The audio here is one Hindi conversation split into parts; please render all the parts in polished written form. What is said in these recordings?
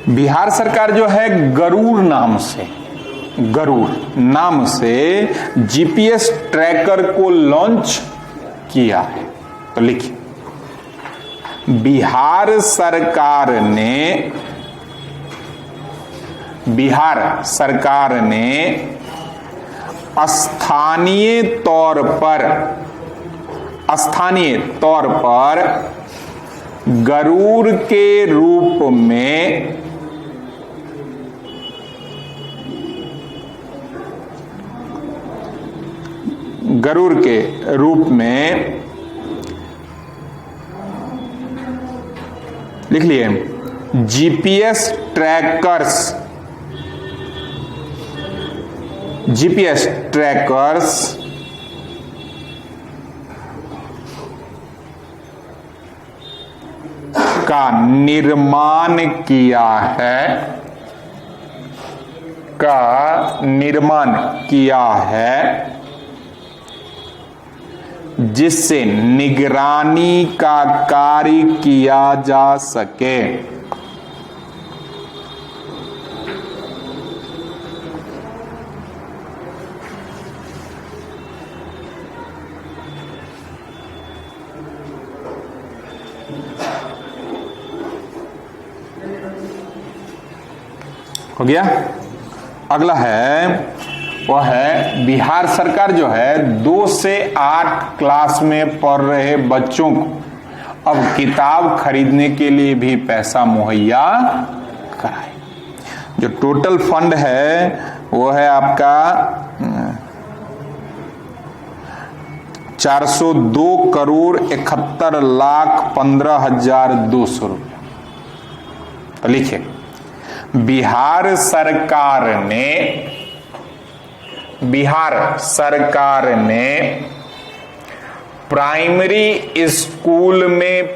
बिहार सरकार जो है गरुड़ नाम से जीपीएस ट्रैकर को लॉन्च किया है। तो लिखिए, बिहार सरकार ने स्थानीय तौर पर गरुड़ के रूप में लिख लिए जीपीएस ट्रैकर्स का निर्माण किया है जिससे निगरानी का कार्य किया जा सके। हो गया। अगला है वह है बिहार सरकार जो है 2 से 8 क्लास में पढ़ रहे बच्चों को अब किताब खरीदने के लिए भी पैसा मुहैया कराए। जो टोटल फंड है वो है आपका 402,71,15,200 रुपया। तो लिखिए, बिहार सरकार ने प्राइमरी स्कूल में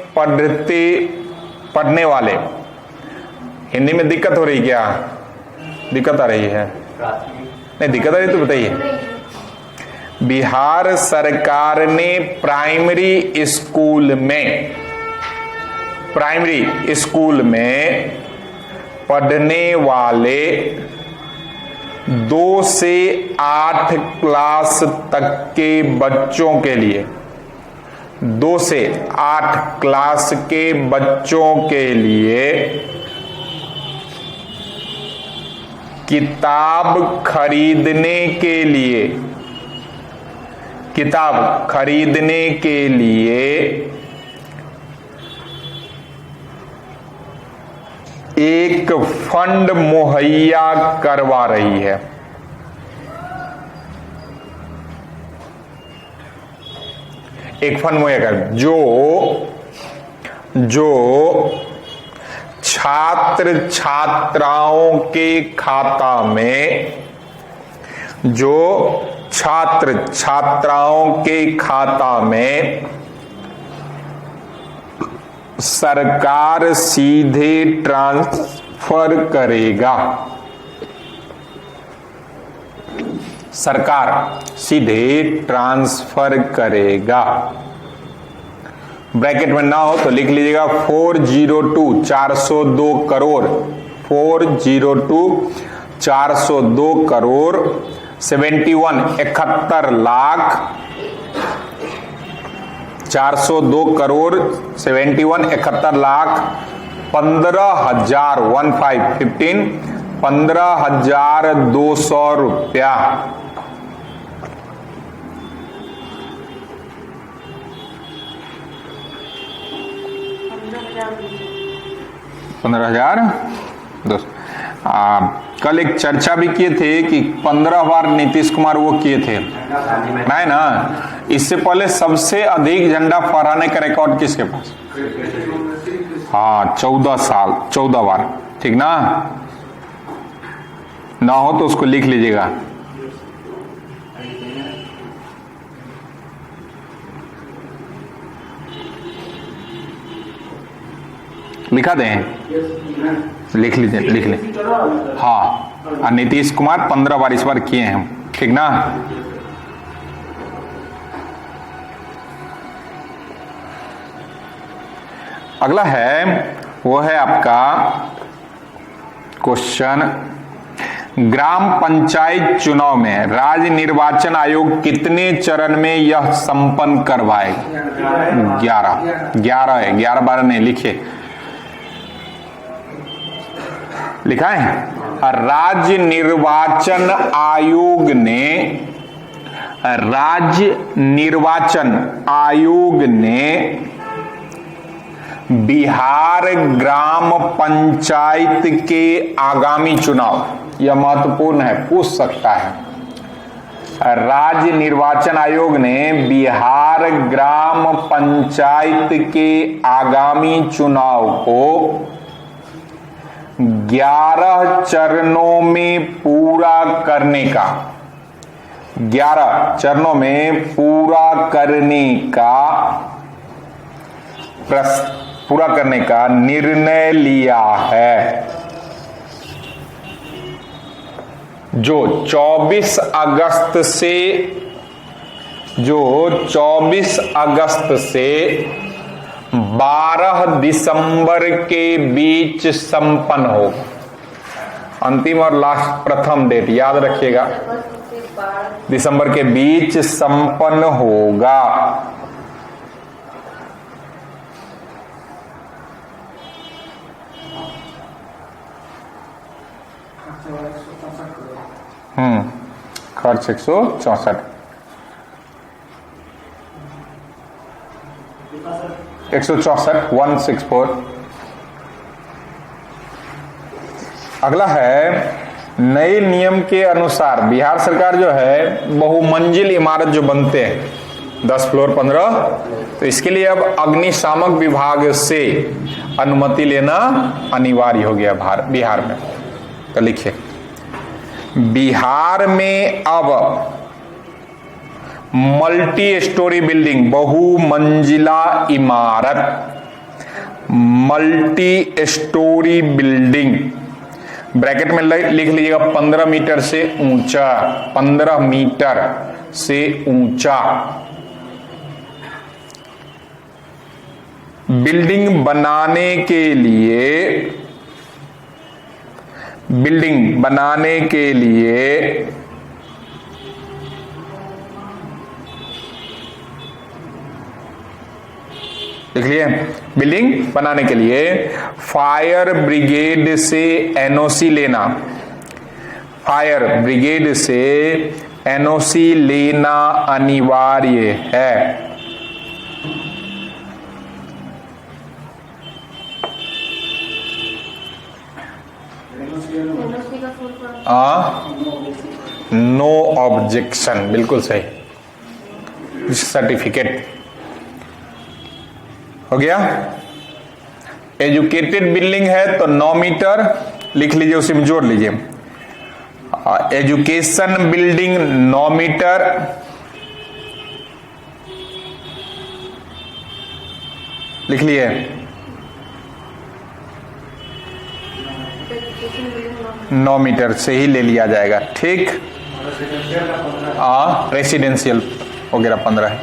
पढ़ने वाले, हिंदी में दिक्कत हो रही क्या? दिक्कत आ रही है? नहीं दिक्कत आ रही तो बताइए। बिहार सरकार ने प्राइमरी स्कूल में पढ़ने वाले 2 से 8 क्लास तक के बच्चों के लिए 2 से 8 क्लास के बच्चों के लिए किताब खरीदने के लिए एक फंड मुहैया करवा रही है। एक फंड मुहैया कर जो छात्र छात्राओं के खाता में सरकार सीधे ट्रांसफर करेगा। ब्रैकेट में ना हो तो लिख लीजिएगा 402 करोड़ 402 करोड़ 71 लाख 402 करोड़ 71 लाख 15,200 रुपया। कल एक चर्चा भी किए थे कि 15 बार नीतीश कुमार वो किए थे, नहीं ना? इससे पहले सबसे अधिक झंडा फहराने का रिकॉर्ड किसके पास? हाँ, 14 बार। ठीक ना हो तो उसको लिख लीजिएगा। लिखा दें, लिख लीजिए, लिख लें। हाँ, नीतीश कुमार 15 बार इस बार किए हैं हम। ठीक ना? अगला है वो है आपका क्वेश्चन, ग्राम पंचायत चुनाव में राज्य निर्वाचन आयोग कितने चरण में यह संपन्न करवाएगा? 11 है, 11-12 नहीं लिखे, लिखा है। राज्य निर्वाचन आयोग ने बिहार ग्राम पंचायत के आगामी चुनाव, यह महत्वपूर्ण है, पूछ सकता है। राज्य निर्वाचन आयोग ने बिहार ग्राम पंचायत के आगामी चुनाव को 11 चरणों में पूरा करने का 11 चरणों में पूरा करने का निर्णय लिया है, जो 24 अगस्त से 12 दिसंबर के बीच संपन्न होगा। अंतिम और लास्ट प्रथम डेट याद रखिएगा, दिसंबर के बीच संपन्न होगा। खर्च 164, 164। अगला है, नए नियम के अनुसार बिहार सरकार जो है बहुमंजिल इमारत जो बनते हैं 10 फ्लोर 15, तो इसके लिए अब अग्निशामक विभाग से अनुमति लेना अनिवार्य हो गया बिहार में। तो लिखिए, बिहार में अब मल्टी स्टोरी बिल्डिंग, बहुमंजिला इमारत, मल्टी स्टोरी बिल्डिंग, ब्रैकेट में लिख लीजिएगा 15 मीटर से ऊंचा, 15 मीटर से ऊंचा बिल्डिंग बनाने के लिए लिख लिए, बिल्डिंग बनाने के लिए फायर ब्रिगेड से एनओसी लेना, फायर ब्रिगेड से एनओसी लेना अनिवार्य है। नो ऑब्जेक्शन, बिल्कुल सही, सर्टिफिकेट हो गया। एजुकेटेड बिल्डिंग है तो 9 मीटर लिख लीजिए, उसी में जोड़ लीजिए। एजुकेशन बिल्डिंग 9 मीटर, लिख लिए। नौ मीटर से ही ले लिया जाएगा, ठीक। रेसिडेंशियल वगैरह 15 है।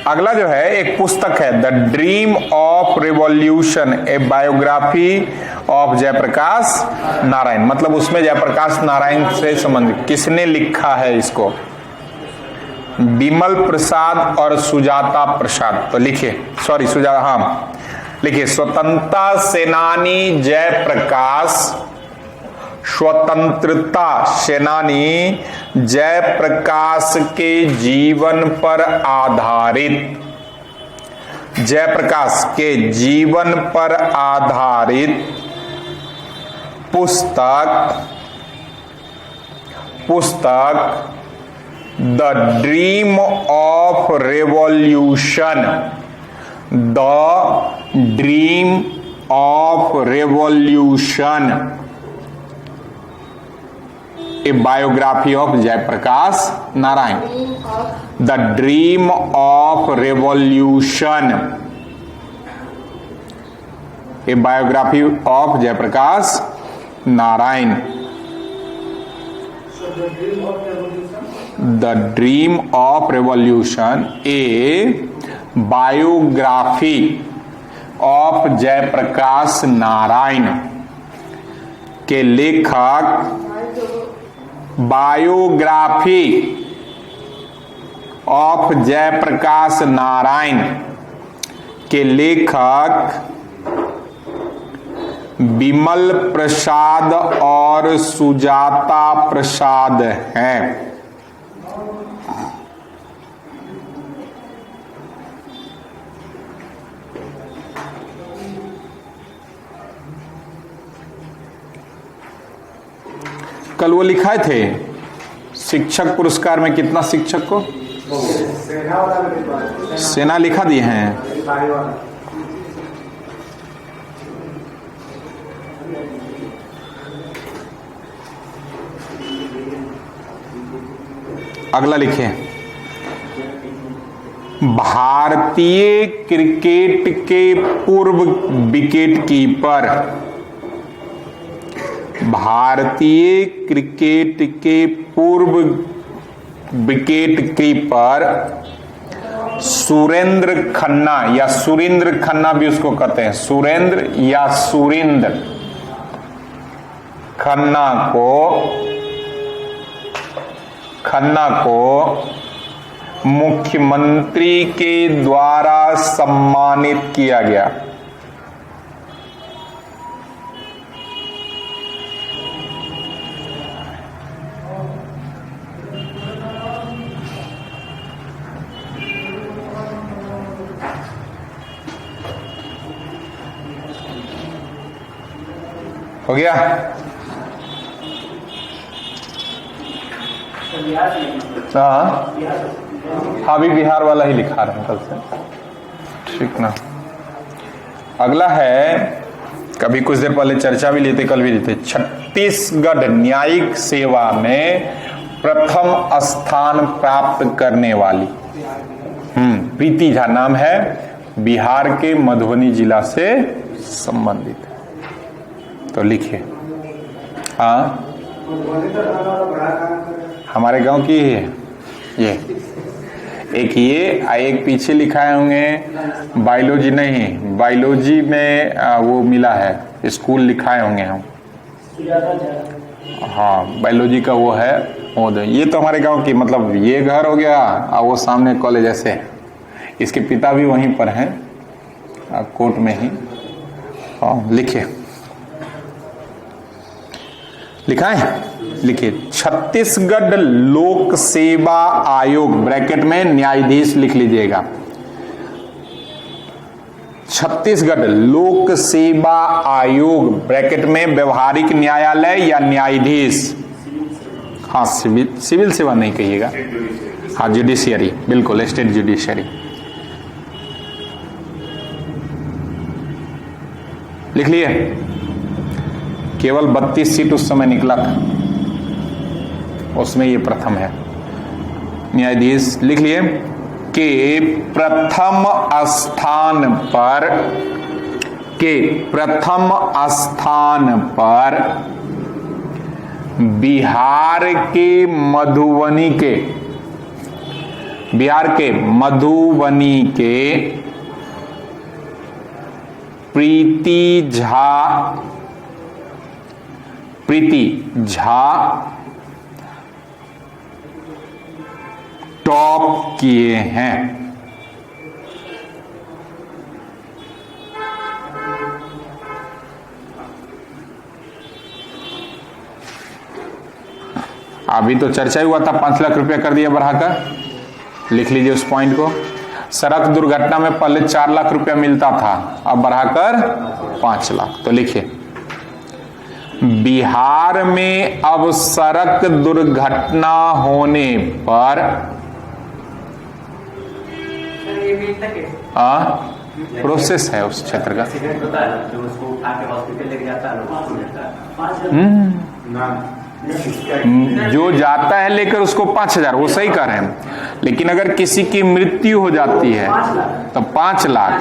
अगला जो है एक पुस्तक है, the dream of revolution, a biography of Jayaprakash Narayan, मतलब उसमें जयप्रकाश नारायण से संबंधित। किसने लिखा है इसको? बिमल प्रसाद और सुजाता प्रसाद। तो लिखिए, सॉरी सुजाता, हाँ लिखिए, स्वतंत्रता सेनानी जयप्रकाश, स्वतंत्रता सेनानी जयप्रकाश के जीवन पर आधारित, जयप्रकाश के जीवन पर आधारित पुस्तक the dream of revolution, the dream of revolution, a biography of Jayaprakash Narayan, the dream of revolution, a biography of Jayaprakash Narayan, the dream of revolution, a biography of Jayaprakash Narayan, के लेखक बायोग्राफी ऑफ जयप्रकाश नारायण के लेखक विमल प्रसाद और सुजाता प्रसाद हैं। कल वो लिखाए थे शिक्षक पुरस्कार में कितना शिक्षक को सेना लिखा दिए हैं। अगला लिखे भारतीय क्रिकेट के पूर्व विकेट कीपर, भारतीय क्रिकेट के पूर्व विकेट कीपर सुरेंद्र खन्ना या सुरेंद्र खन्ना भी उसको कहते हैं, सुरेंद्र या सुरेंद्र खन्ना को मुख्यमंत्री के द्वारा सम्मानित किया गया। हो गया? हाँ भी बिहार वाला ही लिखा रहे हैं कल से, ठीक ना। अगला है, कभी कुछ देर पहले चर्चा भी लेते, कल भी लेते, छत्तीसगढ़ न्यायिक सेवा में प्रथम स्थान प्राप्त करने वाली प्रीति झा नाम है, बिहार के मधुबनी जिला से संबंधित है। तो लिखिए। हाँ हमारे गांव की है ये, एक ये एक पीछे लिखाए होंगे बायोलॉजी, नहीं बायोलॉजी में वो मिला है, स्कूल लिखाए होंगे हम। हाँ बायोलॉजी का वो है वो ये तो हमारे गांव की, मतलब ये घर हो गया और वो सामने कॉलेज ऐसे, इसके पिता भी वहीं पर हैं कोर्ट में ही। हाँ लिखिए, लिखा है, लिखिए छत्तीसगढ़ लोक सेवा आयोग, ब्रैकेट में न्यायाधीश लिख लीजिएगा, छत्तीसगढ़ लोक सेवा आयोग ब्रैकेट में व्यवहारिक न्यायालय या न्यायाधीश, हाँ सिविल सेवा नहीं कहिएगा, हाँ जुडिशियरी, बिल्कुल स्टेट जुडिशियरी लिख लिए। केवल 32 सीट उस समय निकला था, उसमें ये प्रथम है न्यायाधीश, लिख लिए। के प्रथम स्थान पर बिहार के मधुबनी के प्रीति झा टॉप किए हैं। अभी तो चर्चा ही हुआ था, 5 लाख रुपया कर दिया बढ़ाकर, लिख लीजिए उस पॉइंट को। सड़क दुर्घटना में पहले 4 लाख रुपया मिलता था, अब बढ़ाकर 5 लाख। तो लिखिए बिहार में अब सड़क दुर्घटना होने पर प्रोसेस है उस क्षेत्र का, जो जाता है लेकर उसको 5,000, वो सही कह रहे हैं। लेकिन अगर किसी की मृत्यु हो जाती है तो 5 लाख,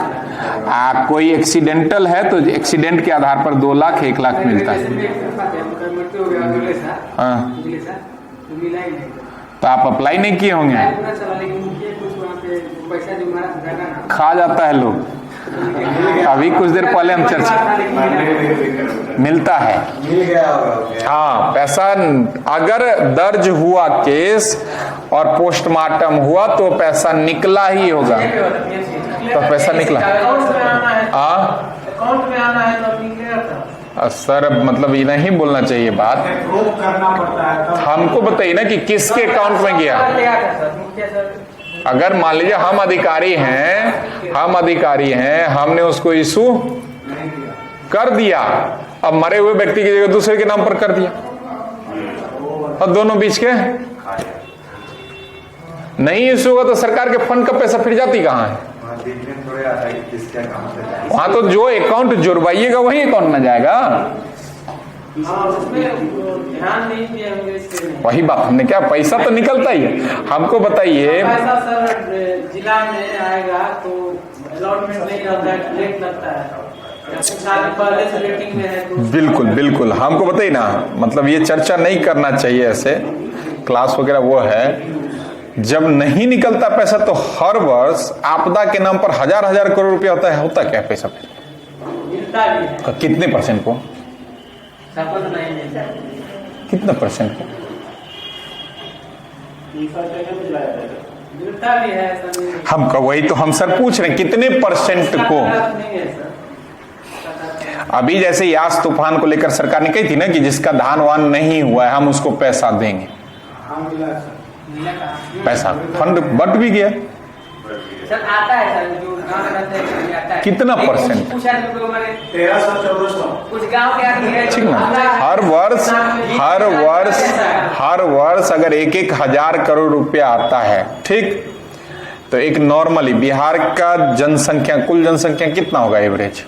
कोई एक्सीडेंटल है तो एक्सीडेंट के आधार पर 2 लाख 1 लाख मिलता है। तो आप अप्लाई नहीं किए होंगे, खा जाता है लोग। अभी कुछ देर पहले हम चर्चा मिलता है, मिल गया होगा। हाँ पैसा अगर दर्ज हुआ केस और पोस्टमार्टम हुआ तो पैसा निकला ही होगा। तो पैसा निकला अकाउंट में आना है तो निकलेगा सर, मतलब ये नहीं बोलना चाहिए बात। प्रूफ करना पड़ता है। हमको बताइए ना कि किसके अकाउंट में गया। अगर मान लीजिए हम अधिकारी हैं, हमने उसको इशू कर दिया, अब मरे हुए व्यक्ति की जगह दूसरे के नाम पर कर दिया, और दोनों बीच के नहीं इशू होगा तो सरकार के फंड का पैसा फिर जाती कहाँ है? वहां तो जो अकाउंट जुड़वाइएगा वही अकाउंट में जाएगा। ध्यान नहीं दिए होंगे इसके लिए। वही बात, हमने क्या, पैसा तो निकलता ही है। हमको बताइए, पैसा सर जिला में आएगा तो अलॉटमेंट नहीं रहता है, लेट लगता है, पहले से वेटिंग में है तो बिल्कुल बिल्कुल हमको बताइए ना, मतलब ये चर्चा नहीं करना चाहिए ऐसे क्लास वगैरह। वो है जब नहीं निकलता पैसा तो हर वर्ष आपदा के नाम पर हजार करोड़ रुपया होता क्या पैसा मिलता भी है। कितने परसेंट को, सफल नहीं मिलता, कितना परसेंट को? मिलता भी है सर। हम वही तो हम सर पूछ रहे हैं कितने परसेंट को। नहीं है सर। अभी जैसे यास तूफान को लेकर सरकार ने कही थी ना कि जिसका धान वान नहीं हुआ है हम उसको पैसा देंगे, पैसा फंड बट भी गया। सर आता है सर, जो गांव में रहते हैं आता है। कितना परसेंट? कुछ आदमी को मैंने 1300-1400 कुछ गांव के आदमी है, ठीक ना, हर वर्ष अगर 1,000 करोड़ रुपया आता है, ठीक, तो एक नॉर्मली बिहार का जनसंख्या, कुल जनसंख्या कितना होगा एवरेज?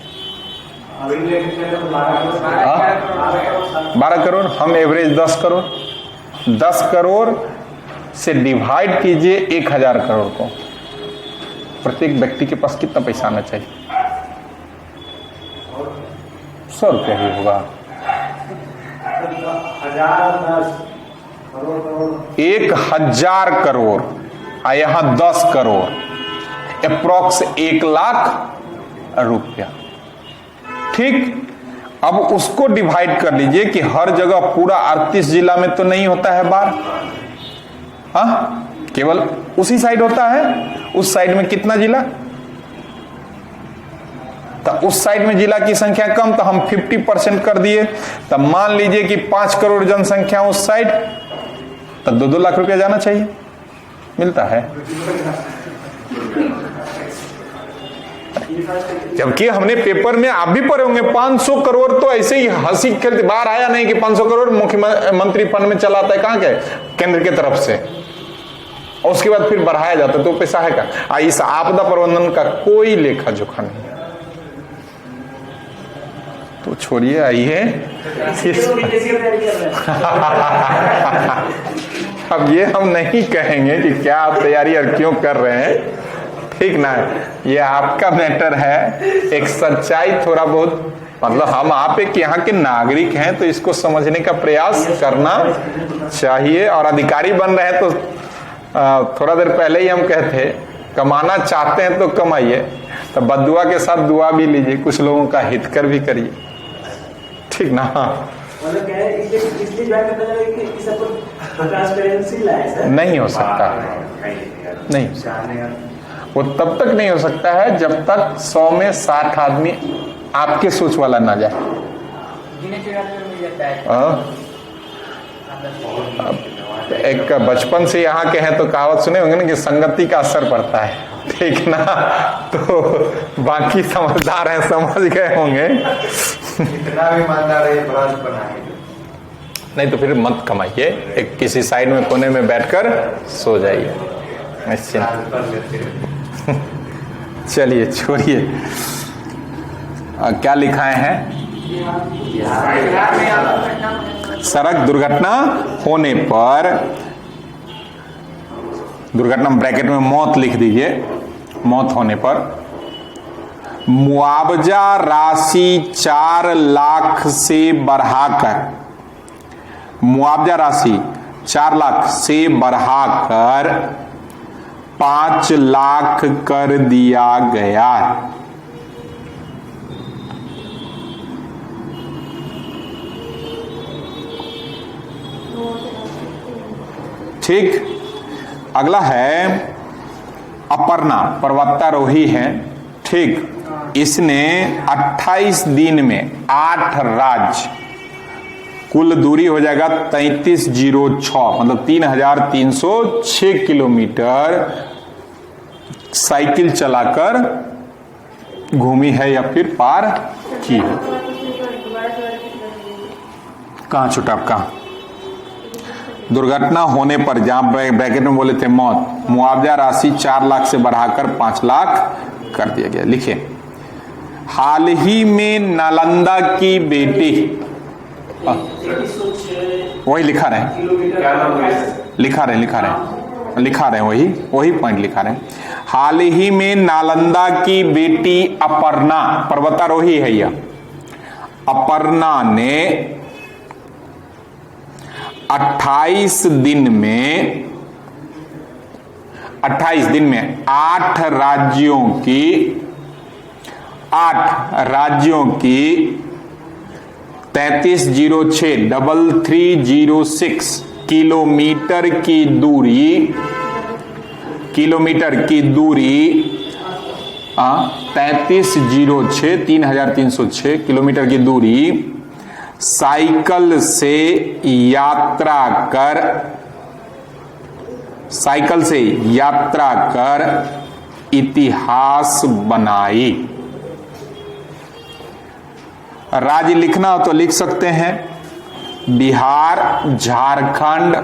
12 करोड़। हम एवरेज 10 करोड़। 10 करोड़ से डिवाइड कीजिए 1,000 करोड़ को, प्रत्येक व्यक्ति के पास कितना पैसा आना चाहिए? 100 रुपया ही होगा। 1,000 करोड़ और यहां 10 करोड़, अप्रॉक्स 1 लाख रुपया। ठीक, अब उसको डिवाइड कर लीजिए कि हर जगह पूरा 38 जिला में तो नहीं होता है बाढ़, हाँ, केवल उसी साइड होता है। उस साइड में कितना जिला, तो उस साइड में जिला की संख्या कम, तो हम 50% कर दिए, तब मान लीजिए कि 5 करोड़ जनसंख्या उस साइड, तो 2-2 लाख रुपया जाना चाहिए, मिलता है। जबकि हमने पेपर में आप भी पढ़े होंगे 500 करोड़ तो ऐसे ही हंसी खेलते बाहर आया नहीं कि 500 करोड़ मुख्यमंत्री फंड में चला आता है, कहां के, केंद्र की तरफ से, और उसके बाद फिर बढ़ाया जाता है, तो पैसा है का? इस आपदा प्रबंधन का कोई लेखा जोखा नहीं। तो छोड़िए, आइए अब ये हम नहीं कहेंगे कि क्या आप तैयारी और क्यों कर रहे हैं, ठीक ना, ये आपका मैटर है। एक सच्चाई थोड़ा बहुत, मतलब हम आप एक यहाँ के नागरिक हैं तो इसको समझने का प्रयास करना चाहिए। और अधिकारी बन रहे हैं तो थोड़ा देर पहले ही हम कहते, कमाना चाहते हैं तो कमाइए, तो बद्दुआ के साथ दुआ भी लीजिए, कुछ लोगों का हित कर भी करिए, ठीक ना। नहीं हो सकता, नहीं, वो तब तक नहीं हो सकता है जब तक 100 में 60 आदमी आपके सोच वाला ना जाए। एक बचपन से यहाँ के हैं तो कहावत सुने होंगे ना कि संगति का असर पड़ता है, ठीक ना, तो बाकी समझदार हैं, समझ गए होंगे। इतना भी ईमानदार है, ब्रांच बनाए नहीं तो फिर मत कमाइए, एक किसी साइड में कोने में बैठकर सो जाइए निश्चिंत। चलिए छोड़िए, क्या लिखाए हैं? सड़क दुर्घटना होने पर, दुर्घटना ब्रैकेट में मौत लिख दीजिए, मौत होने पर मुआवजा राशि 4 लाख से बढ़ाकर, मुआवजा राशि 4 लाख से बढ़ाकर 5 लाख कर दिया गया। ठीक। अगला है अपर्णा, पर्वतारोही है, ठीक। इसने 28 दिन में 8 राज्य, कुल दूरी हो जाएगा 3306, मतलब 3306 किलोमीटर साइकिल चलाकर घूमी है या फिर पार की है। कहाँ छूटा आपका? दुर्घटना होने पर, जहां ब्रैकेट में बोले थे मौत, मुआवजा राशि 4 लाख से बढ़ाकर 5 लाख कर दिया गया। लिखिए, हाल ही में नालंदा की बेटी, वही लिखा रहे, लिखा रहे वही पॉइंट लिखा रहे। हाल ही में नालंदा की बेटी अपर्णा, पर्वतारोही है यह, अपर्णा ने 28 दिन में 8 राज्यों की 3306 किलोमीटर की दूरी 3306 किलोमीटर की दूरी साइकिल से यात्रा कर इतिहास बनाई। राज्य लिखना हो तो लिख सकते हैं बिहार, झारखंड,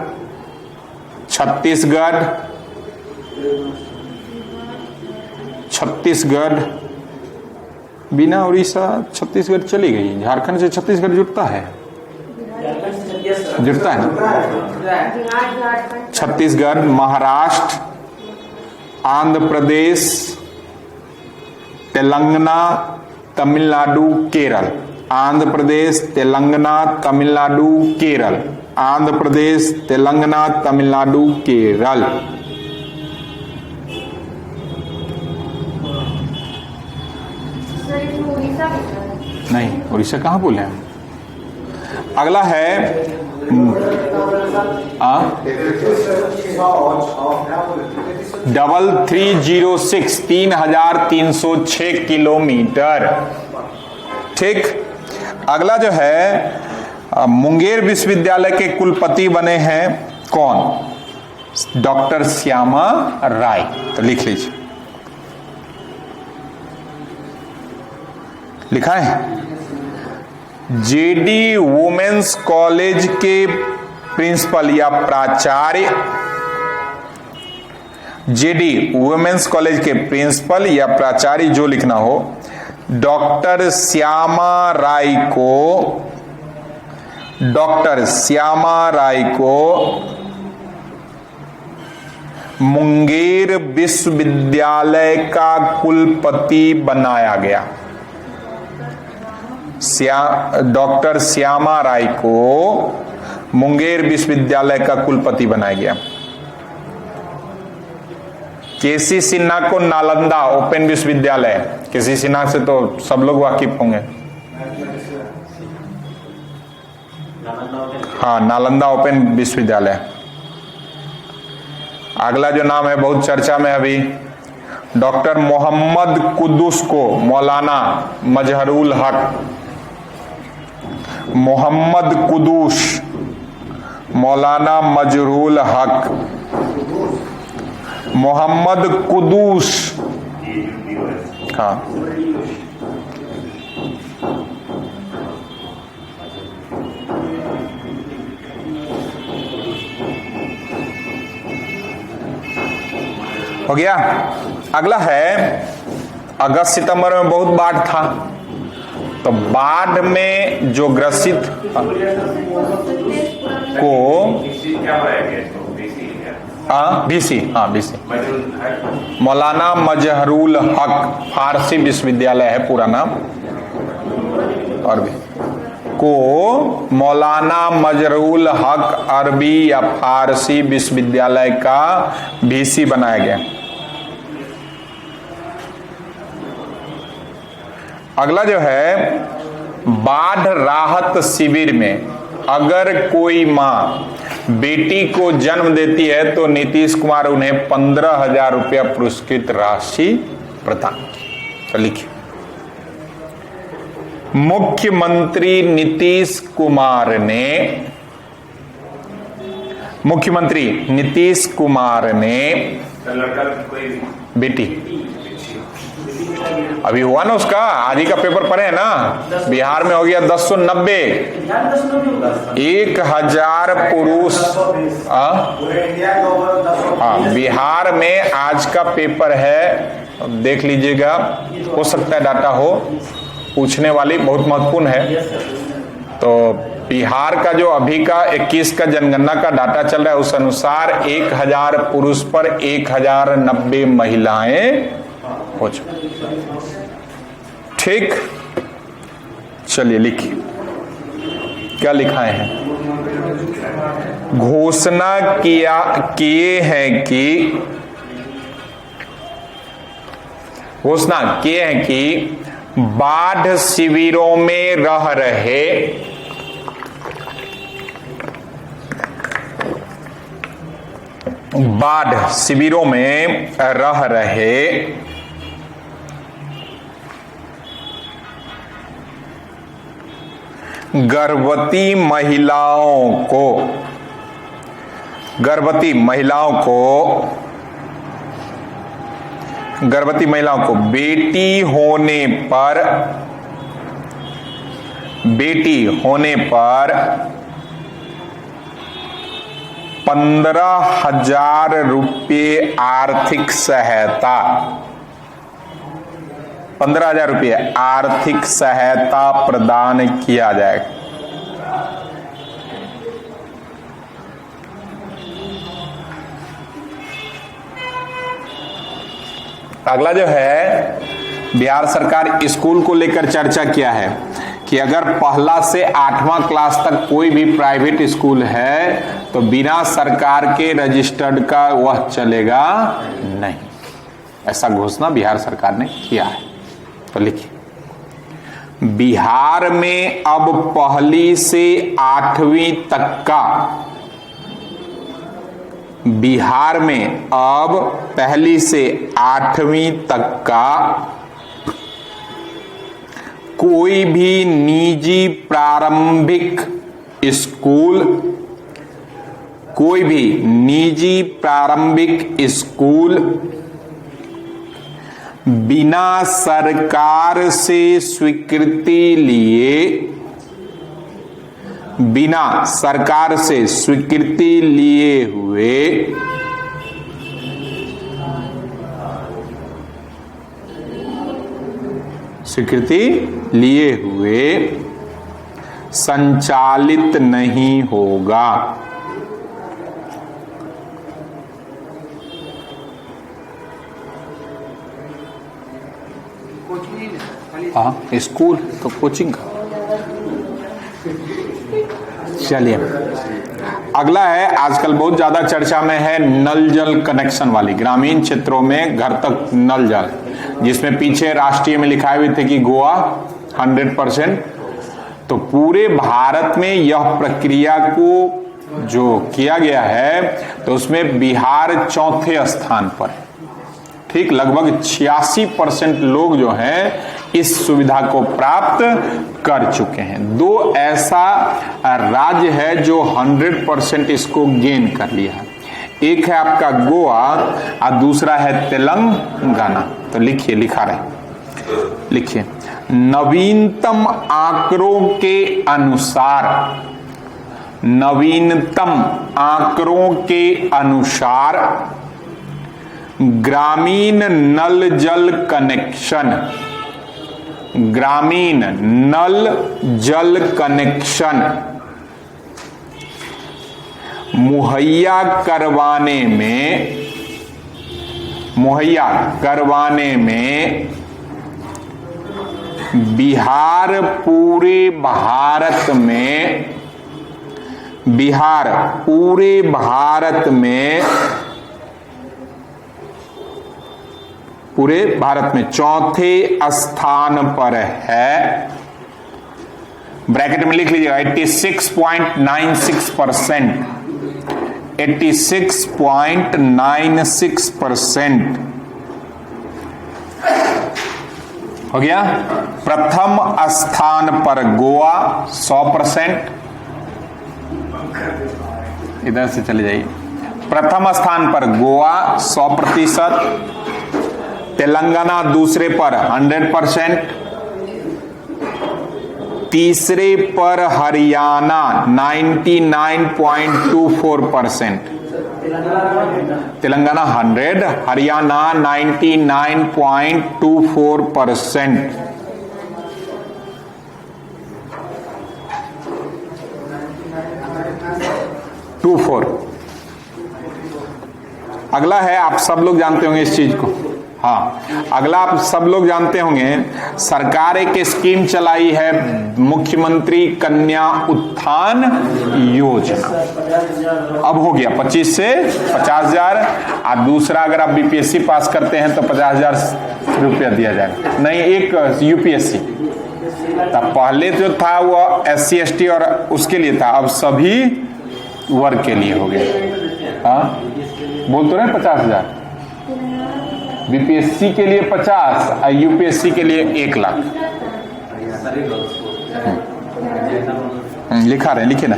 छत्तीसगढ़, बिना उड़ीसा छत्तीसगढ़ चली गई, झारखंड से छत्तीसगढ़ जुड़ता है ना, छत्तीसगढ़, महाराष्ट्र, आंध्र प्रदेश, तेलंगाना, तमिलनाडु, केरल, आंध्र प्रदेश, तेलंगाना, तमिलनाडु, केरल, आंध्र प्रदेश, तेलंगाना, तमिलनाडु, केरल। नहीं, उड़ीसा कहाँ बोले हम? अगला है 3306 किलोमीटर, ठीक। अगला जो है मुंगेर विश्वविद्यालय के कुलपति बने हैं कौन? डॉक्टर श्यामा राय। तो लिख लीजिए, लिखा है जेडी वुमेन्स कॉलेज के प्रिंसिपल या प्राचार्य, जेडी वुमेन्स कॉलेज के प्रिंसिपल या प्राचार्य जो लिखना हो, डॉक्टर श्यामा राय को मुंगेर विश्वविद्यालय का कुलपति बनाया गया। डॉक्टर श्यामा राय को मुंगेर विश्वविद्यालय का कुलपति बनाया गया। केसी सिन्हा को नालंदा ओपन विश्वविद्यालय, केसी सिन्हा से तो सब लोग वाकिफ होंगे, हाँ, नालंदा ओपन विश्वविद्यालय। अगला जो नाम है बहुत चर्चा में अभी, डॉक्टर मोहम्मद कुद्दूस को मौलाना मजहरुल हक, मोहम्मद कुद्दूस, मौलाना मजहरुल हक, मोहम्मद कुद्दूस, हाँ, हो गया। अगला है अगस्त सितंबर में बहुत बाढ़ था, तो बाढ़ में जो ग्रसित को बीसी मौलाना मजहरुल हक, फारसी विश्वविद्यालय है पूरा नाम, अरबी को मौलाना मजहरुल हक अरबी या फारसी विश्वविद्यालय का वीसी बनाया गया। अगला जो है बाढ़ राहत शिविर में अगर कोई मां बेटी को जन्म देती है तो नीतीश कुमार उन्हें 15,000 रुपया पुरस्कृत राशि प्रदान की। तो लिखिए, मुख्यमंत्री नीतीश कुमार ने लड़का कोई बेटी अभी हुआ ना उसका, आज ही का पेपर पढ़े है ना, बिहार में हो गया 1090, 1000 पुरुष। पूरे इंडिया का ओवर 10 हाँ, बिहार में आज का पेपर है, देख लीजिएगा, हो सकता है डाटा हो, पूछने वाली बहुत महत्वपूर्ण है। तो बिहार का जो अभी का 21 का जनगणना का डाटा चल रहा है, उस अनुसार 1000 पुरुष पर 1090 महिलाएं हो चुकी। ठीक, चलिए लिखिए क्या लिखाए हैं। घोषणा किए हैं कि बाढ़ शिविरों में रह रहे गर्भवती महिलाओं को बेटी होने पर 15,000 रुपये आर्थिक सहायता, 15,000 रुपये आर्थिक सहायता प्रदान किया जाएगा। अगला जो है, बिहार सरकार स्कूल को लेकर चर्चा किया है कि अगर पहला से 8वां क्लास तक कोई भी प्राइवेट स्कूल है तो बिना सरकार के रजिस्टर्ड का वह चलेगा नहीं, ऐसा घोषणा बिहार सरकार ने किया है। तो लिखिए, बिहार में अब पहली से 8वीं तक का कोई भी निजी प्रारंभिक स्कूल बिना सरकार से स्वीकृति लिए हुए संचालित नहीं होगा। हाँ, स्कूल तो कोचिंग का। चलिए, अगला है, आजकल बहुत ज्यादा चर्चा में है नल जल कनेक्शन वाली, ग्रामीण क्षेत्रों में घर तक नल जल, जिसमें पीछे राष्ट्रीय में लिखाए हुए थे कि गोवा 100%। तो पूरे भारत में यह प्रक्रिया को जो किया गया है तो उसमें बिहार 4थे स्थान पर है। ठीक, लगभग 86% लोग जो हैं इस सुविधा को प्राप्त कर चुके हैं। 2 ऐसा राज्य है जो 100% इसको गेन कर लिया है, एक है आपका गोवा और दूसरा है तेलंगाना। तो लिखिए, लिखा रहे, लिखिए, नवीनतम आंकड़ों के अनुसार ग्रामीण नल जल कनेक्शन मुहैया करवाने में बिहार पूरे भारत में 4थे स्थान पर है। ब्रैकेट में लिख लीजिएगा 86.96%। 86.96% हो गया। प्रथम स्थान पर गोवा 100%, इधर से चले जाइए। प्रथम स्थान पर गोवा 100%, तेलंगाना दूसरे पर 100%, तीसरे पर हरियाणा 99.24%, तेलंगाना 100, हरियाणा 99.24%। अगला है, आप सब लोग जानते होंगे इस चीज को, हाँ, अगला आप सब लोग जानते होंगे, सरकार एक स्कीम चलाई है, मुख्यमंत्री कन्या उत्थान योजना। अब हो गया 25 से 50,000, और दूसरा अगर आप बीपीएससी पास करते हैं तो 50,000 रुपया दिया जाएगा। नहीं, एक यूपीएससी तब पहले जो था वो SC ST और उसके लिए था, अब सभी वर्ग के लिए हो गया। हाँ, बोल तो रहे 50,000, बीपीएससी के लिए 50 और यूपीएससी के लिए 1 लाख। लिखा रहे, लिखे ना।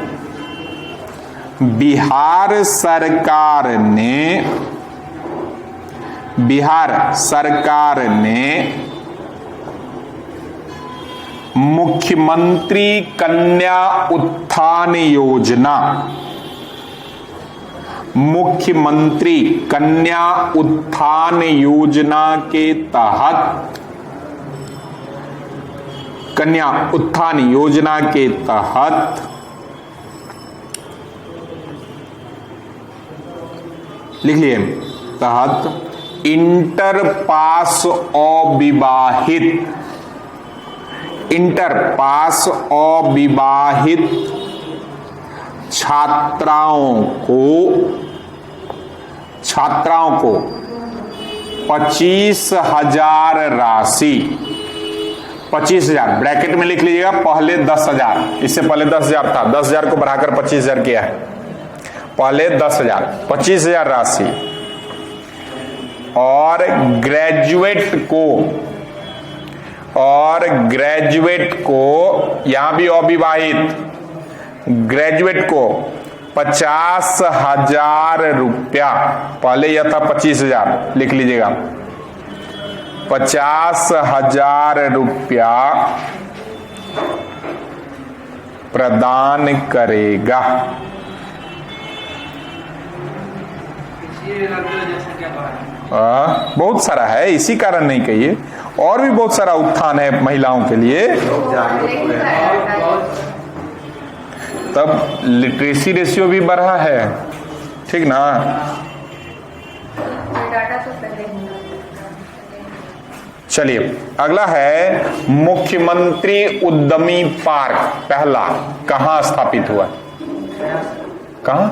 बिहार सरकार ने मुख्यमंत्री कन्या उत्थान योजना, मुख्यमंत्री कन्या उत्थान योजना के तहत, कन्या उत्थान योजना के तहत लिख लिए, तहत इंटर पास अविवाहित छात्राओं को 25,000 राशि, 25,000 ब्रैकेट में लिख लीजिएगा, पहले 10,000, इससे पहले 10,000 था, 10,000 को बढ़ाकर 25,000 किया है, पहले 10,000, 25,000 राशि, और ग्रेजुएट को यहां भी अविवाहित, ग्रेजुएट को 50,000 रुपया, पहले यह था 25,000, लिख लीजिएगा, 50,000 रुपया प्रदान करेगा। बहुत सारा है, इसी कारण नहीं कहिए, और भी बहुत सारा उत्थान है महिलाओं के लिए। तब लिटरेसी रेशियो भी बढ़ा है, ठीक ना। चलिए अगला है मुख्यमंत्री उद्यमी पार्क, पहला कहां स्थापित हुआ? कहां?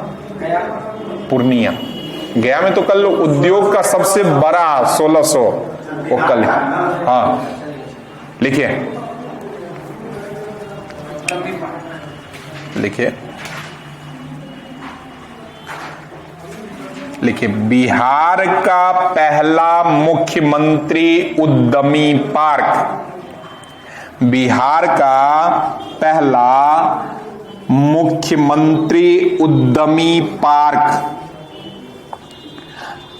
पूर्णिया। गया में तो कल उद्योग का सबसे बड़ा 1600 वो कल, हाँ लिखिए लिखिए लिखिए, बिहार का पहला मुख्यमंत्री उद्यमी पार्क, बिहार का पहला मुख्यमंत्री उद्यमी पार्क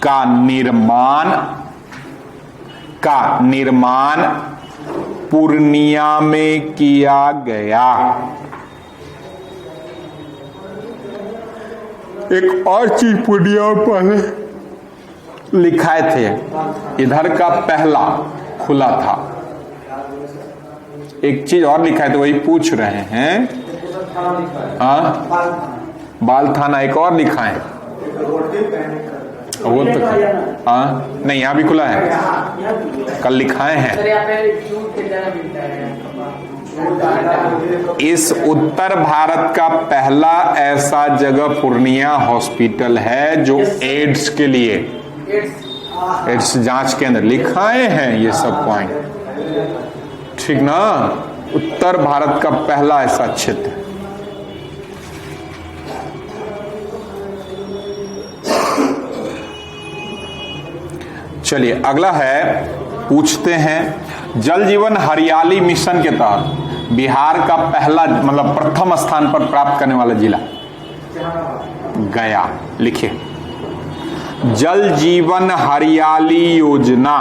का निर्माण पूर्णिया में किया गया। एक और चीज पूर्णिया पहले लिखाए थे, इधर का पहला खुला था, एक चीज और लिखा है तो वही पूछ रहे हैं। हाँ, बाल थाना एक और लिखा है, वो तो हाँ नहीं, यहाँ भी खुला है, कल लिखाए हैं। इस उत्तर भारत का पहला ऐसा जगह पूर्णिया हॉस्पिटल है जो एड्स के लिए, एड्स जांच केंद्र लिखाए हैं ये सब पॉइंट, ठीक ना। उत्तर भारत का पहला ऐसा क्षेत्र। चलिए अगला है, पूछते हैं जल जीवन हरियाली मिशन के तहत बिहार का पहला मतलब प्रथम स्थान पर प्राप्त करने वाला जिला गया। लिखिए, जल जीवन हरियाली योजना,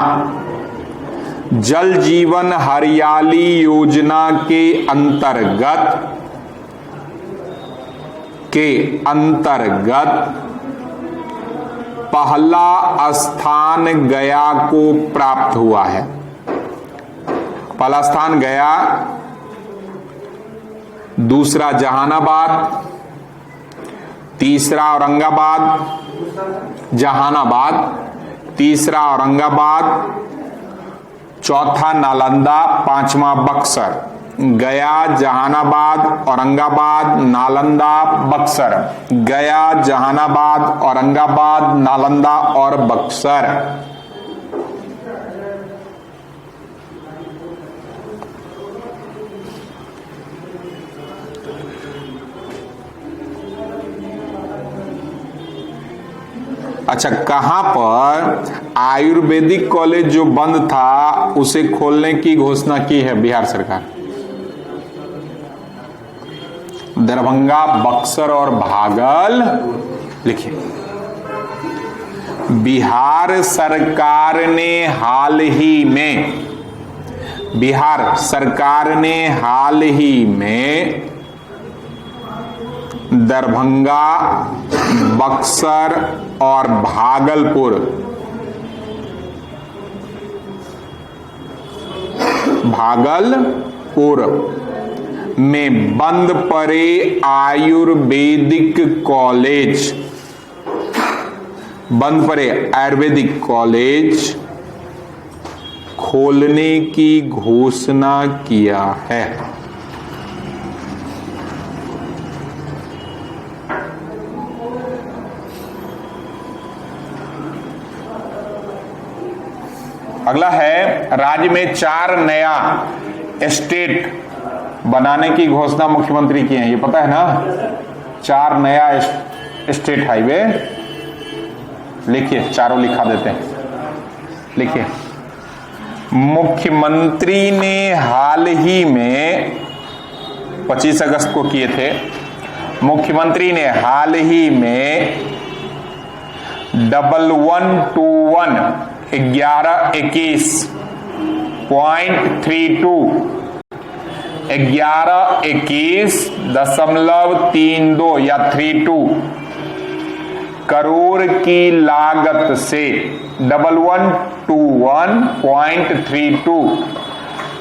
जल जीवन हरियाली योजना के अंतर्गत पहला स्थान गया को प्राप्त हुआ है। पहला स्थान गया, दूसरा जहानाबाद, तीसरा औरंगाबाद, जहानाबाद, तीसरा औरंगाबाद, चौथा नालंदा, पांचवा बक्सर। गया, जहानाबाद, औरंगाबाद, नालंदा, बक्सर। गया, जहानाबाद, औरंगाबाद, नालंदा और बक्सर। अच्छा, कहां पर आयुर्वेदिक कॉलेज जो बंद था उसे खोलने की घोषणा की है बिहार सरकार? दरभंगा, बक्सर और भागल। लिखिए, बिहार सरकार ने हाल ही में दरभंगा, बक्सर और भागलपुर में बंद पड़े आयुर्वेदिक कॉलेज खोलने की घोषणा किया है। अगला है, राज्य में 4 नया स्टेट बनाने की घोषणा मुख्यमंत्री की है। ये पता है ना, 4 नया स्टेट हाईवे। लिखिए, चारों लिखा देते हैं। लिखिए, मुख्यमंत्री ने हाल ही में 25 अगस्त को किए थे। मुख्यमंत्री ने हाल ही में 1121.32 या 32 करोड़ की लागत से 1121.32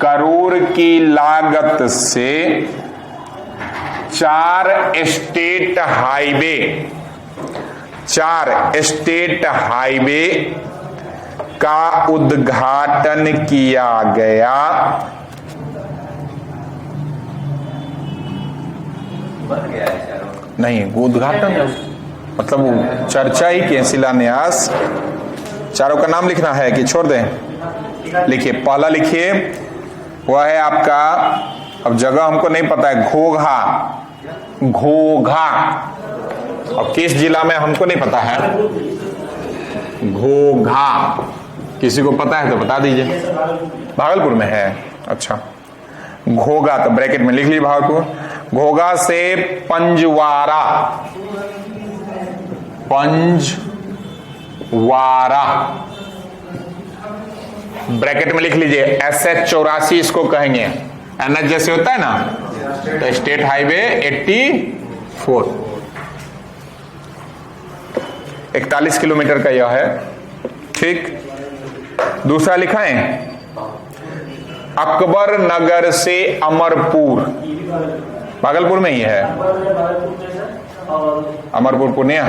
करोड़ की लागत से 4 स्टेट हाईवे का उद्घाटन किया गया। नहीं, वो उद्घाटन मतलब चर्चा ही के शिलान्यास। चारों का नाम लिखना है कि छोड़ दें? लिखिए, पहला लिखिए, वह है आपका, अब जगह हमको नहीं पता है, घोघा। और किस जिला में हमको नहीं पता है। घोघा, किसी को पता है तो बता दीजिए। भागलपुर में है। अच्छा, घोघा तो ब्रैकेट में लिख लीजिए भागलपुर। घोघा से पंजवारा ब्रैकेट में लिख लीजिए। SH84 इसको कहेंगे। NH जैसे होता है ना, तो स्टेट हाईवे 84 41 किलोमीटर का यह है। ठीक, दूसरा लिखा है, अकबर नगर से अमरपुर, भागलपुर में ही है। अमरपुर पुणे,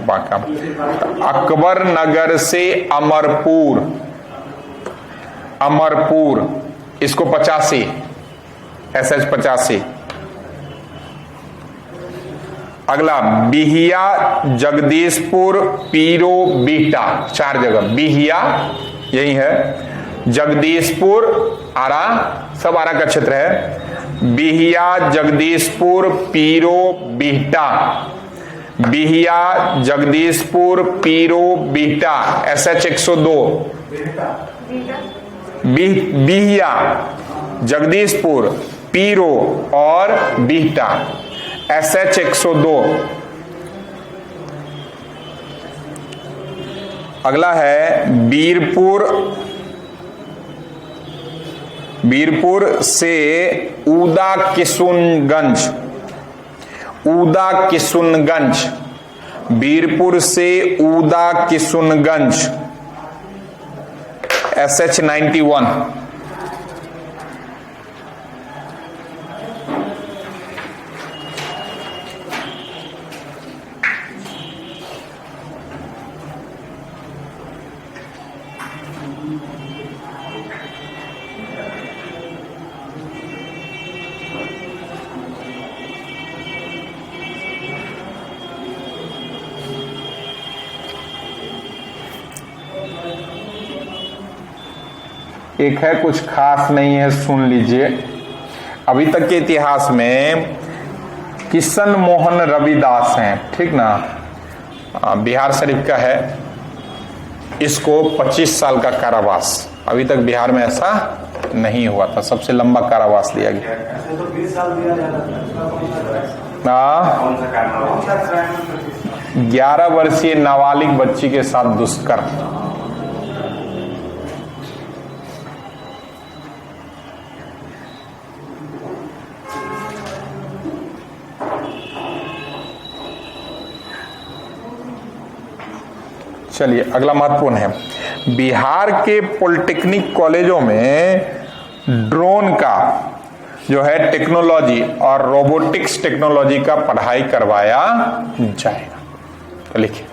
बांका। अकबर नगर से अमरपुर इसको 85 SH85। अगला, बिहिया, जगदीशपुर, पीरो, बीटा, 4 जगह। बिहिया यही है, जगदीशपुर, आरा, सब आरा का क्षेत्र है। बिहिया, जगदीशपुर, पीरो, बीटा। बिहिया, जगदीशपुर, पीरो, बिहटा, SH 102। बिहिया, जगदीशपुर, पीरो और बिहटा, SH 102। अगला है बीरपुर से ऊदा किशुनगंज, बीरपुर से ऊदा किशुनगंज, SH 91। एक है कुछ खास नहीं है, सुन लीजिए। अभी तक के इतिहास में किशन मोहन रविदास हैं, ठीक ना, बिहार शरीफ का है। इसको 25 साल का कारावास, अभी तक बिहार में ऐसा नहीं हुआ था, सबसे लंबा कारावास दिया गया। तो 20 साल दिया जा रहा था। कौन सा कारण? 11 वर्षीय नाबालिग बच्ची के साथ दुष्कर्म। चलिए अगला महत्वपूर्ण है, बिहार के पॉलिटेक्निक कॉलेजों में ड्रोन का जो है टेक्नोलॉजी और रोबोटिक्स टेक्नोलॉजी का पढ़ाई करवाया जाएगा। तो लिखिए,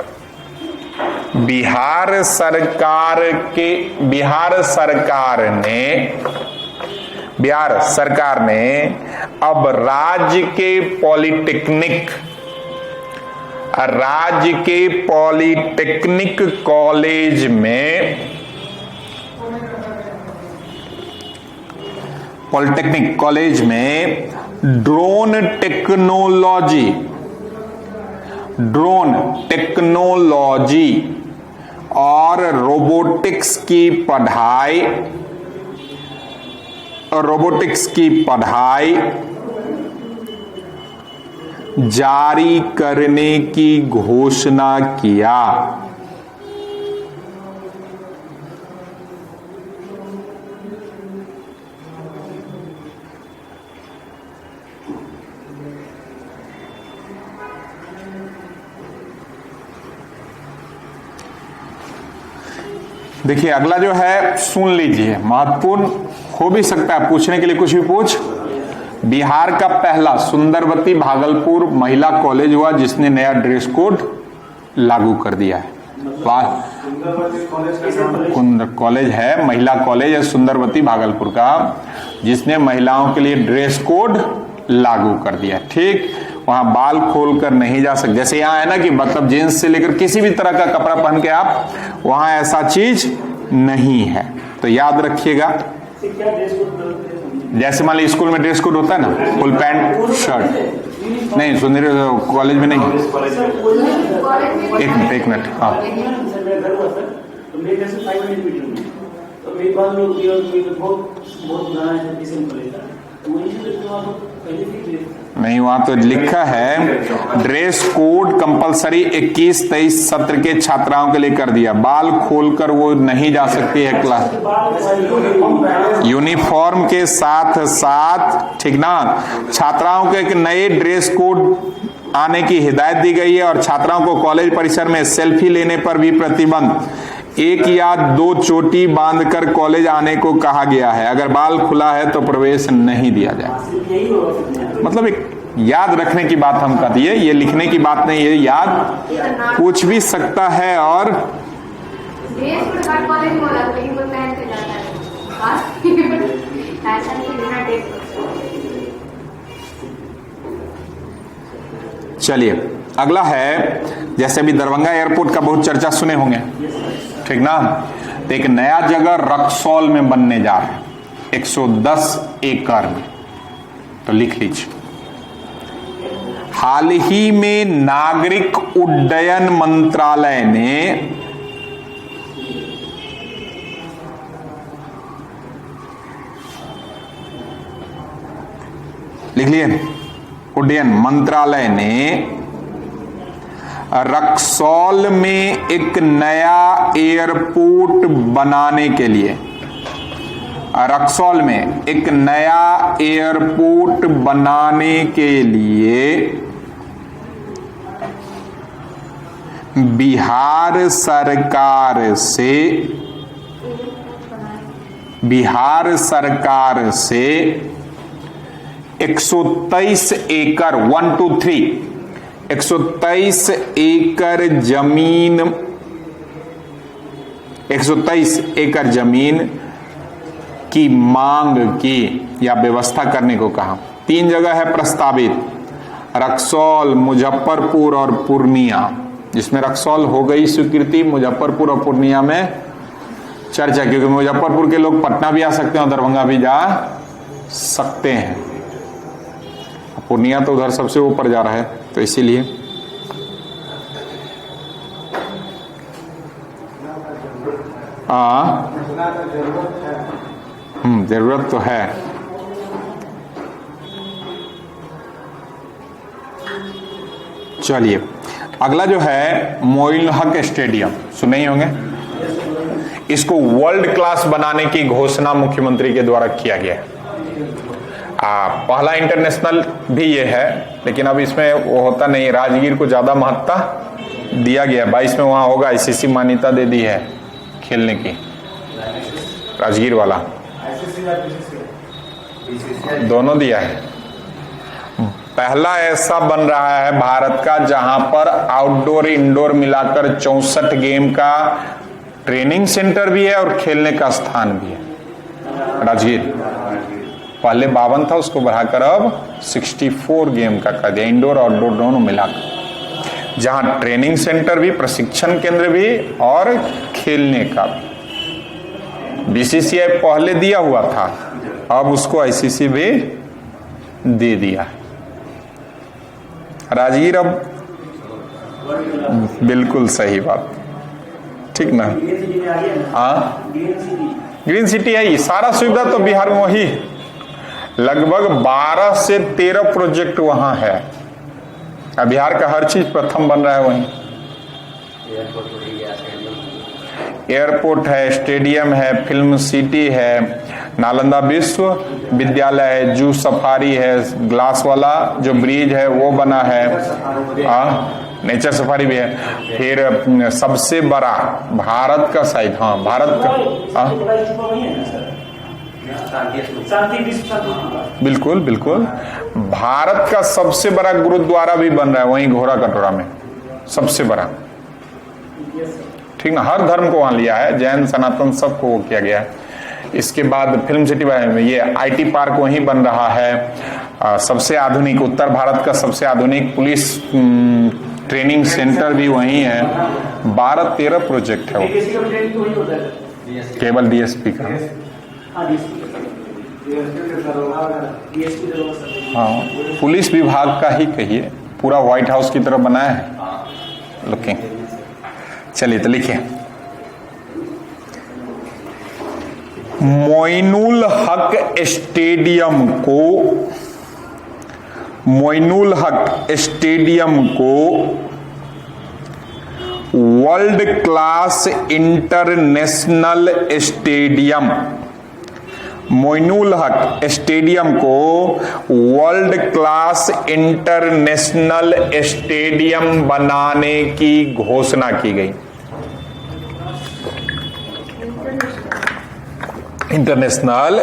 बिहार सरकार ने अब राज्य के पॉलिटेक्निक कॉलेज में ड्रोन टेक्नोलॉजी और रोबोटिक्स की पढ़ाई जारी करने की घोषणा किया। देखिए अगला जो है सुन लीजिए, महत्वपूर्ण हो भी सकता है, पूछने के लिए कुछ भी पूछ। बिहार का पहला सुंदरवती भागलपुर महिला कॉलेज हुआ जिसने नया ड्रेस कोड लागू कर दिया है। कॉलेज है, महिला कॉलेज है सुंदरवती भागलपुर का, जिसने महिलाओं के लिए ड्रेस कोड लागू कर दिया। ठीक, वहां बाल खोल कर नहीं जा सकते, जैसे यहाँ है ना कि मतलब जींस से लेकर किसी भी तरह का कपड़ा पहन के आप, वहां ऐसा चीज नहीं है। तो याद रखिएगा, जैसे मान लीजिए स्कूल में ड्रेस कोड होता है ना, फुल पैंट शर्ट, नहीं सुंदर कॉलेज में नहीं। एक मिनट हाँ, नहीं, वहां तो लिखा है ड्रेस कोड कंपलसरी 21-23 सत्र के छात्राओं के लिए कर दिया। बाल खोलकर वो नहीं जा सकती है क्लास, यूनिफॉर्म के साथ साथ, ठीक ना। छात्राओं को एक नए ड्रेस कोड आने की हिदायत दी गई है और छात्राओं को कॉलेज परिसर में सेल्फी लेने पर भी प्रतिबंध। 1 या 2 चोटी बांधकर कॉलेज आने को कहा गया है। अगर बाल खुला है तो प्रवेश नहीं दिया जाए। मतलब एक याद रखने की बात हम कर दिए, ये लिखने की बात नहीं है, याद पूछ भी सकता है। और चलिए अगला है, जैसे अभी दरभंगा एयरपोर्ट का बहुत चर्चा सुने होंगे, ठीक ना। तो एक नया जगह रक्सौल में बनने जा रहा है 110 एकड़ में। तो लिख लीजिए, हाल ही में नागरिक उड्डयन मंत्रालय ने लिख लिए, उड्डयन मंत्रालय ने रक्सौल में एक नया एयरपोर्ट बनाने के लिए, रक्सौल में एक नया एयरपोर्ट बनाने के लिए बिहार सरकार से 123 एकड़ 123 एकड़ जमीन 123 एकड़ जमीन की मांग की या व्यवस्था करने को कहा। 3 जगह है प्रस्तावित, रक्सौल, मुजफ्फरपुर और पूर्णिया, जिसमें रक्सौल हो गई स्वीकृति, मुजफ्फरपुर और पूर्णिया में चर्चा, क्योंकि मुजफ्फरपुर के लोग पटना भी आ सकते हैं और दरभंगा भी जा सकते हैं। पूर्णिया तो उधर सबसे ऊपर जा रहा है, तो इसीलिए जरूरत तो है। चलिए अगला जो है मोइनुल हक स्टेडियम, सुने ही होंगे। इसको वर्ल्ड क्लास बनाने की घोषणा मुख्यमंत्री के द्वारा किया गया है। पहला इंटरनेशनल भी ये है, लेकिन अब इसमें वो होता नहीं, राजगीर को ज्यादा महत्ता दिया गया। 22 में वहां होगा, आईसीसी मान्यता दे दी है खेलने की, राजगीर वाला दोनों दिया है। पहला ऐसा बन रहा है भारत का जहां पर आउटडोर इंडोर मिलाकर 64 गेम का ट्रेनिंग सेंटर भी है और खेलने का स्थान भी है। राजगीर पहले 52 था, उसको बढ़ाकर अब 64 गेम का कर दिया, इंडोर और आउटडोर दोनों मिलाकर, जहां ट्रेनिंग सेंटर भी, प्रशिक्षण केंद्र भी और खेलने का भी। बीसीसीआई पहले दिया हुआ था, अब उसको आईसीसी भी दे दिया। राजगीर अब बिल्कुल सही बात, ठीक ना। हाँ ग्रीन सिटी आई, सारा सुविधा तो बिहार में वही, लगभग 12 से 13 प्रोजेक्ट वहां है। अब बिहार का हर चीज प्रथम बन रहा है वहीं। एयरपोर्ट है, स्टेडियम है, फिल्म सिटी है, नालंदा विश्व विद्यालय है, जू सफारी है, ग्लास वाला जो ब्रिज है वो बना है, नेचर सफारी भी है। फिर सबसे बड़ा भारत का साइड, भारत का, बिल्कुल बिल्कुल, भारत का सबसे बड़ा गुरुद्वारा भी बन रहा है वहीं घोड़ा कटोरा में, सबसे बड़ा, ठीक ना। हर धर्म को वहां लिया है, जैन सनातन सबको वो किया गया है। इसके बाद फिल्म सिटी में ये आईटी पार्क वहीं बन रहा है। सबसे आधुनिक, उत्तर भारत का सबसे आधुनिक पुलिस ट्रेनिंग सेंटर भी वहीं है। 12-13 प्रोजेक्ट है वो, केवल डीएसपी का। हाँ पुलिस विभाग का ही कहिए, पूरा व्हाइट हाउस की तरह बनाया है लुकिंग। चलिए तो लिखिए, मोइनुल हक स्टेडियम को world class international stadium, Moinul Haq stadium को वर्ल्ड क्लास इंटरनेशनल स्टेडियम बनाने की घोषणा की गई। इंटरनेशनल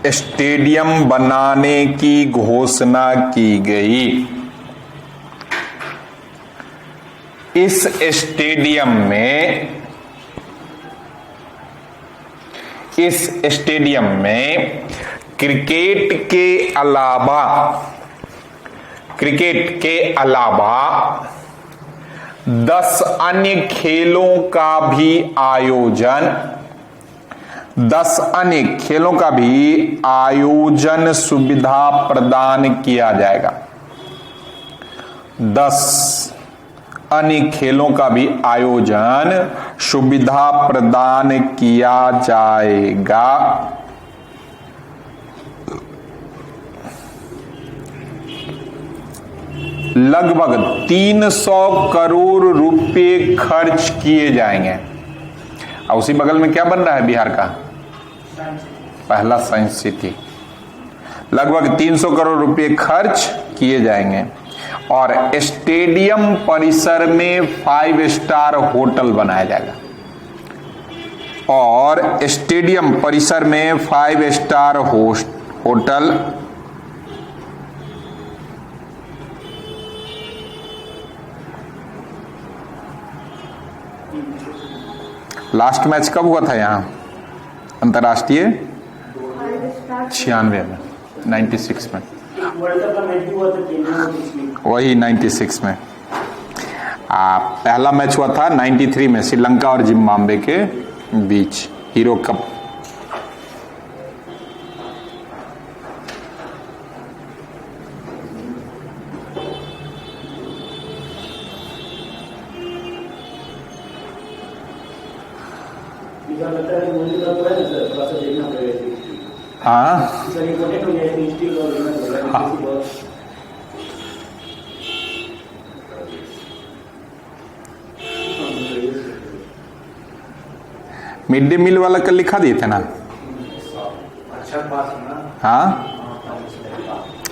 स्टेडियम बनाने की घोषणा की गई। इस स्टेडियम में क्रिकेट के अलावा 10 अन्य खेलों का भी आयोजन 10 अन्य खेलों का भी आयोजन सुविधा प्रदान किया जाएगा। 10 अन्य खेलों का भी आयोजन सुविधा प्रदान किया जाएगा। लगभग 300 करोड़ रुपए खर्च किए जाएंगे। और उसी बगल में क्या बन रहा है बिहार का पहला साइंस सिटी। लगभग 300 करोड़ रुपए खर्च किए जाएंगे और स्टेडियम परिसर में 5 स्टार होटल बनाया जाएगा। और स्टेडियम परिसर में 5 स्टार होटल लास्ट मैच कब हुआ था यहाँ अंतर्राष्ट्रीय 96 में 96 में वही 96 में। पहला मैच हुआ था 93 में श्रीलंका और जिम्बाब्वे के बीच हीरो कप। हाँ मिड डे मील वाला कल लिखा दिए थे ना। हाँ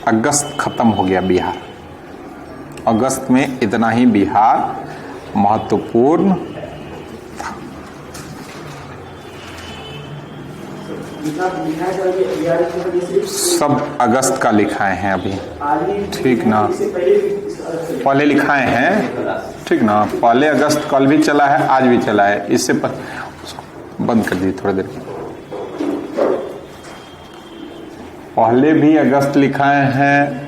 अगस्त खत्म हो गया बिहार। अगस्त में इतना ही बिहार महत्वपूर्ण सब अगस्त का लिखाए हैं अभी, ठीक ना। पहले लिखाए हैं, ठीक ना। पहले अगस्त कल भी चला है, आज भी चला है। इससे बंद कर दी थोड़ी देर। पहले भी अगस्त लिखाए हैं,